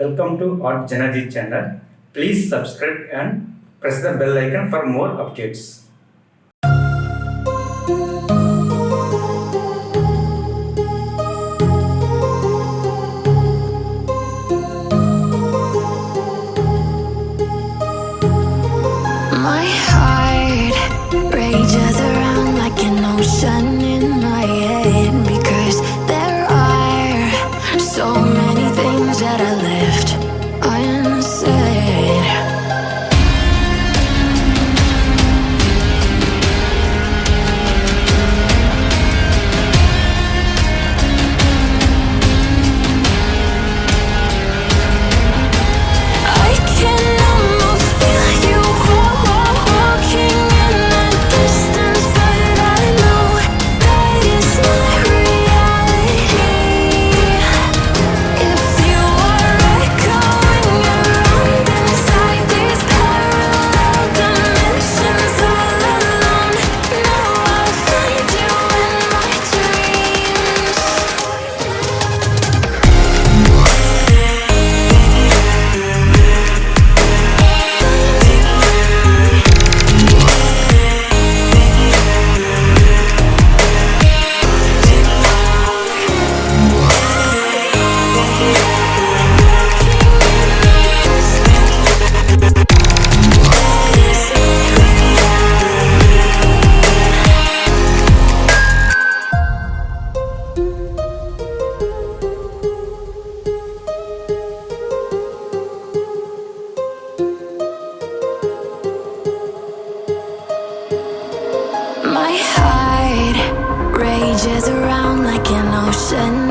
Welcome to our JanaG channel. Please subscribe and press the bell icon for more updates. My heart rages around like an ocean in my head, because there are so many things that I left unsaid. I can almost feel you walking in the distance, but I know that it's not reality. If you are echoing around inside these parallel dimensions all alone, know I'll find you in my dreams. My heart rages around like an ocean